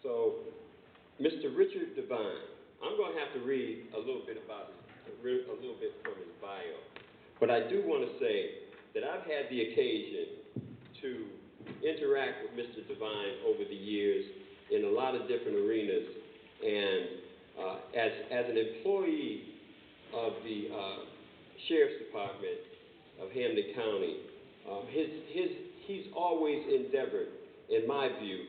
So, Mr. Richard Devine, I'm going to have to read a little bit a little bit from his bio. But I do want to say that I've had the occasion to interact with Mr. Devine over the years in a lot of different arenas. And as an employee of the Sheriff's Department of Hampden County, he's always endeavored, in my view,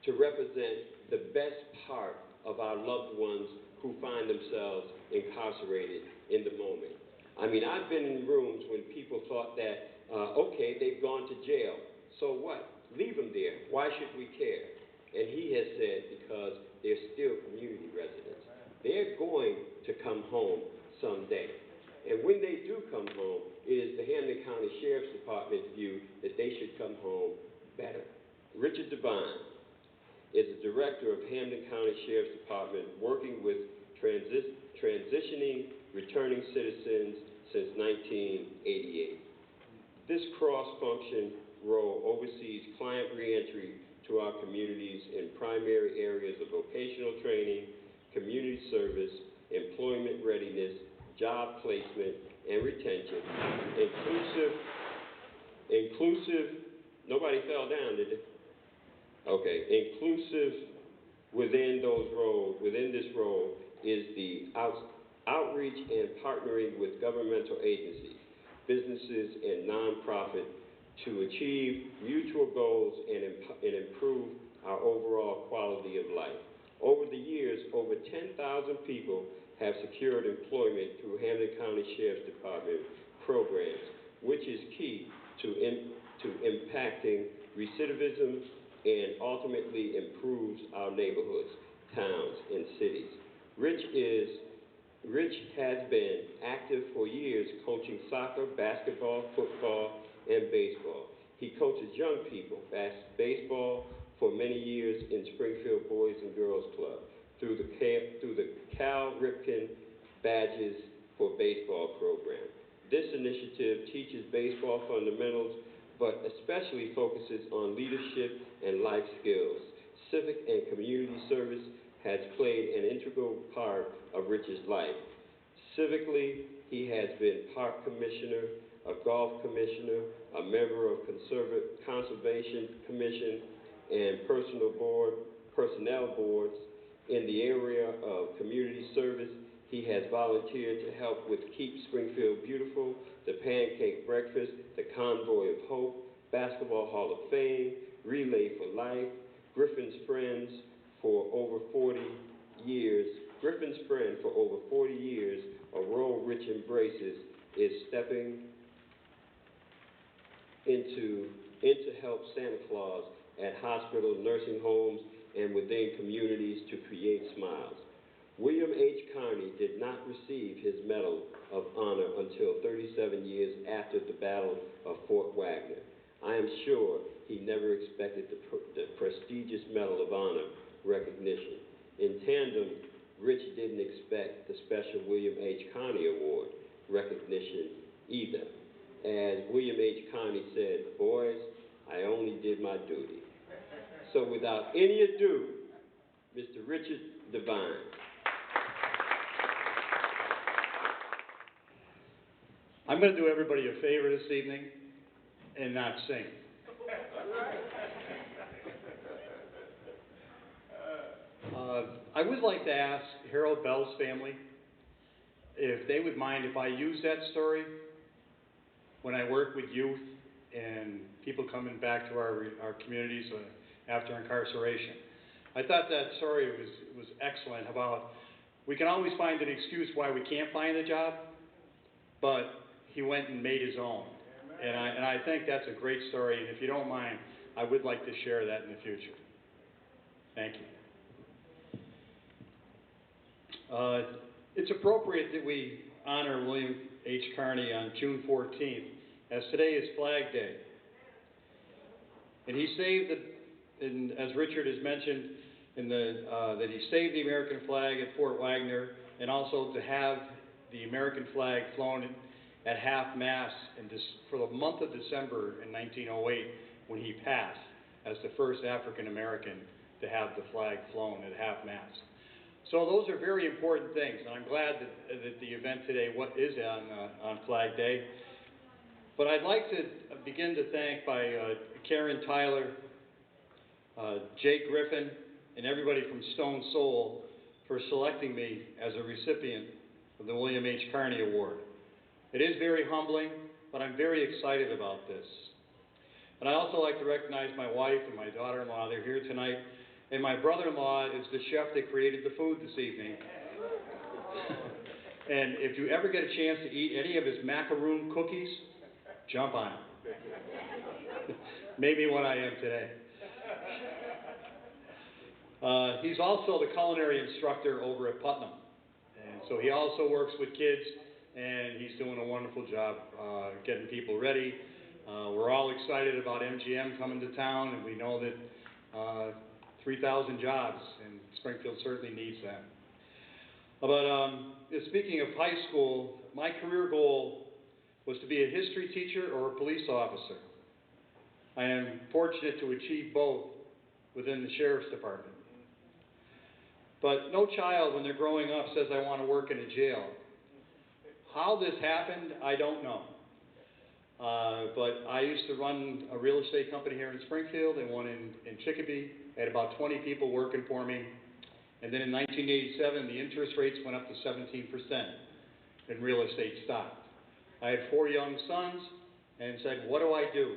to represent the best part of our loved ones who find themselves incarcerated in the moment. I mean, I've been in rooms when people thought that, okay, they've gone to jail, so what? Leave them there. Why should we care? And he has said, because they're still community residents. They're going to come home someday. And when they do come home, it is the Hampden County Sheriff's Department's view that they should come home better. Richard Devine is the director of Hampden County Sheriff's Department, working with transitioning returning citizens since 1988. This cross-function role oversees client reentry to our communities in primary areas of vocational training, community service, employment readiness, job placement, and retention, nobody fell down, did they? Okay, inclusive within this role is the outreach and partnering with governmental agencies, businesses, and nonprofit to achieve mutual goals and improve our overall quality of life. Over the years, over 10,000 people have secured employment through Hampden County Sheriff's Department programs, which is key to impacting recidivism and ultimately improves our neighborhoods, towns, and cities. Rich has been active for years coaching soccer, basketball, football, and baseball. He coaches young people, baseball for many years in Springfield Boys and Girls Club, through the Cal Ripken Badges for Baseball program. This initiative teaches baseball fundamentals, but especially focuses on leadership and life skills. Civic and community service has played an integral part of Rich's life. Civically, he has been park commissioner, a golf commissioner, a member of Conservation Commission, and personnel boards. In the area of community service, he has volunteered to help with Keep Springfield Beautiful, the Pancake Breakfast, the Convoy of Hope, Basketball Hall of Fame, Relay for Life, Griffin's Friends for over 40 years. Griffin's Friend for over 40 years, a role Rich embraces, is stepping into help Santa Claus at hospitals, nursing homes, and within communities to create smiles. William H. Carney did not receive his Medal of Honor until 37 years after the Battle of Fort Wagner. I am sure he never expected the prestigious Medal of Honor recognition. In tandem, Rich didn't expect the special William H. Carney Award recognition either. As William H. Carney said, "Boys, I only did my duty." So without any ado, Mr. Richard Devine. I'm going to do everybody a favor this evening and not sing. I would like to ask Harold Bell's family if they would mind if I use that story when I work with youth and people coming back to our communities after incarceration. I thought that story was excellent about we can always find an excuse why we can't find a job, but he went and made his own. And I think that's a great story, and if you don't mind, I would like to share that in the future. Thank you. It's appropriate that we honor William H. Carney on June 14th, as today is Flag Day. And he saved, as Richard has mentioned, that he saved the American flag at Fort Wagner, and also to have the American flag flown at half-mast for the month of December in 1908 when he passed as the first African-American to have the flag flown at half-mast. So those are very important things, and I'm glad that the event today is on Flag Day. But I'd like to begin to thank by Karen Tyler, Jay Griffin, and everybody from Stone Soul for selecting me as a recipient of the William H. Carney Award. It is very humbling, but I'm very excited about this. And I'd also like to recognize my wife and my daughter-in-law. They're here tonight. And my brother-in-law is the chef that created the food this evening. And if you ever get a chance to eat any of his macaroon cookies, jump on it. Maybe what I am today. He's also the culinary instructor over at Putnam. And so he also works with kids, and he's doing a wonderful job getting people ready. We're all excited about MGM coming to town, and we know that 3,000 jobs, and Springfield certainly needs them. But speaking of high school, my career goal was to be a history teacher or a police officer. I am fortunate to achieve both within the Sheriff's Department. But no child, when they're growing up, says, I want to work in a jail. How this happened, I don't know. But I used to run a real estate company here in Springfield and one in Chicopee. I had about 20 people working for me. And then in 1987, the interest rates went up to 17% and real estate stopped. I had 4 young sons and said, what do I do?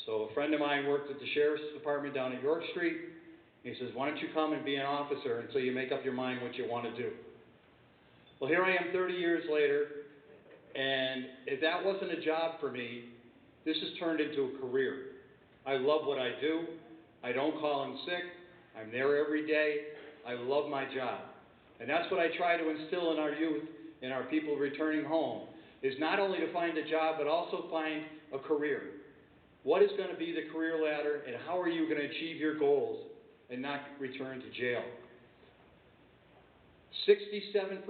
So a friend of mine worked at the Sheriff's Department down at York Street. He says, why don't you come and be an officer until you make up your mind what you want to do? Well, here I am 30 years later, and if that wasn't a job for me, this has turned into a career. I love what I do. I don't call in sick. I'm there every day. I love my job. And that's what I try to instill in our youth and our people returning home, is not only to find a job, but also find a career. What is going to be the career ladder, and how are you going to achieve your goals and not return to jail? 67%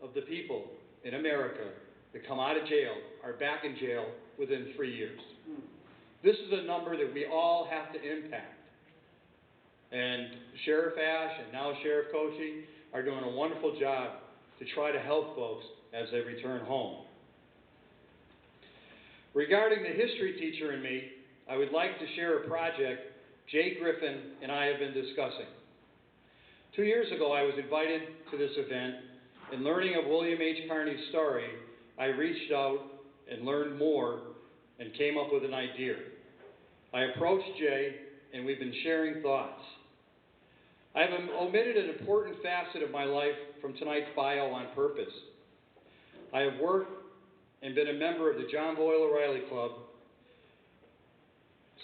of the people in America that come out of jail are back in jail within 3 years. This is a number that we all have to impact. And Sheriff Ash and now Sheriff Cochee are doing a wonderful job to try to help folks as they return home. Regarding the history teacher in me, I would like to share a project Jay Griffin and I have been discussing. 2 years ago, I was invited to this event, and learning of William H. Carney's story, I reached out and learned more and came up with an idea. I approached Jay, and we've been sharing thoughts. I have omitted an important facet of my life from tonight's bio on purpose. I have worked and been a member of the John Boyle O'Reilly Club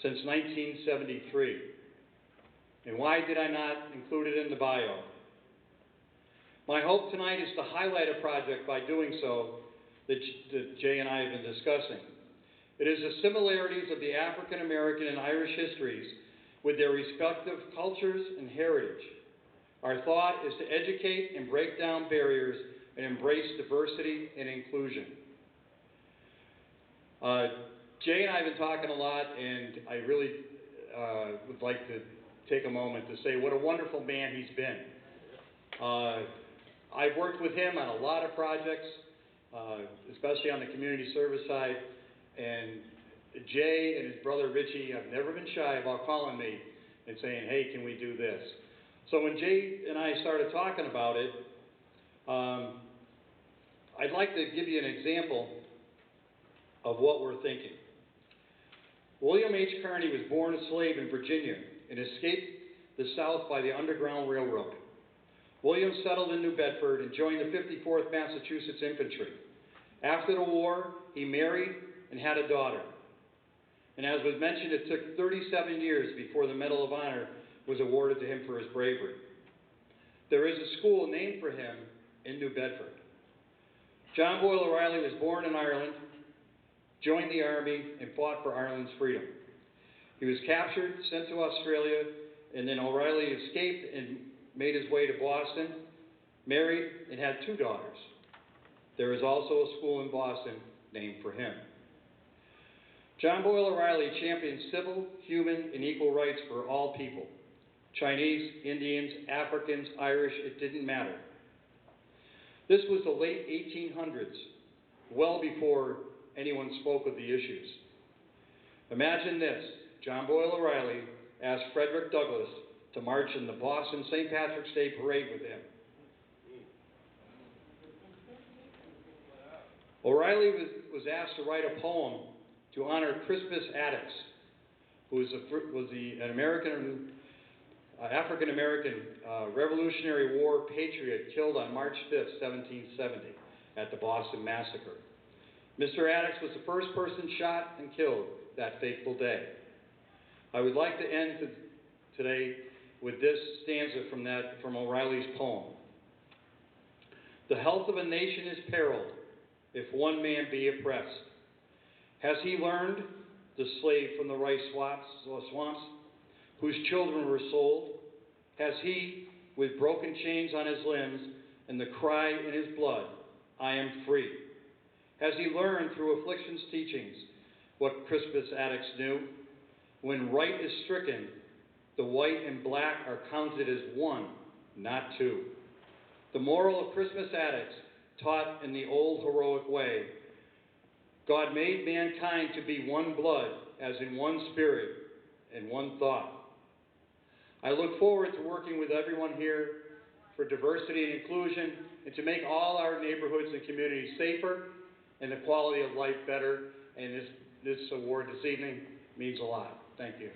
since 1973. And why did I not include it in the bio? My hope tonight is to highlight a project by doing so that Jay and I have been discussing. It is the similarities of the African American and Irish histories with their respective cultures and heritage. Our thought is to educate and break down barriers and embrace diversity and inclusion. Jay and I have been talking a lot, and I really would like to take a moment to say what a wonderful man he's been. I've worked with him on a lot of projects, especially on the community service side, and Jay and his brother Richie have never been shy about calling me and saying, hey, can we do this? So when Jay and I started talking about it, I'd like to give you an example of what we're thinking. William H. Carney was born a slave in Virginia and escaped the South by the Underground Railroad. William settled in New Bedford and joined the 54th Massachusetts Infantry. After the war, he married and had a daughter. And as was mentioned, it took 37 years before the Medal of Honor was awarded to him for his bravery. There is a school named for him in New Bedford. John Boyle O'Reilly was born in Ireland, joined the Army, and fought for Ireland's freedom. He was captured, sent to Australia, and then O'Reilly escaped and made his way to Boston, married, and had 2 daughters. There is also a school in Boston named for him. John Boyle O'Reilly championed civil, human, and equal rights for all people. Chinese, Indians, Africans, Irish, it didn't matter. This was the late 1800s, well before anyone spoke of the issues. Imagine this: John Boyle O'Reilly asked Frederick Douglass to march in the Boston St. Patrick's Day parade with him. O'Reilly was asked to write a poem to honor Crispus Attucks, who was an African-American Revolutionary War patriot killed on March 5th, 1770, at the Boston Massacre. Mr. Attucks was the first person shot and killed that fateful day. I would like to end today with this stanza from O'Reilly's poem. The health of a nation is periled if one man be oppressed. Has he learned, the slave from the rice swamps, whose children were sold? Has he, with broken chains on his limbs and the cry in his blood, I am free? Has he learned through affliction's teachings what Crispus Attucks knew? When right is stricken, the white and black are counted as one, not two. The moral of Crispus Attucks, taught in the old heroic way: God made mankind to be one blood, as in one spirit and one thought. I look forward to working with everyone here for diversity and inclusion, and to make all our neighborhoods and communities safer and the quality of life better. And this award this evening means a lot. Thank you.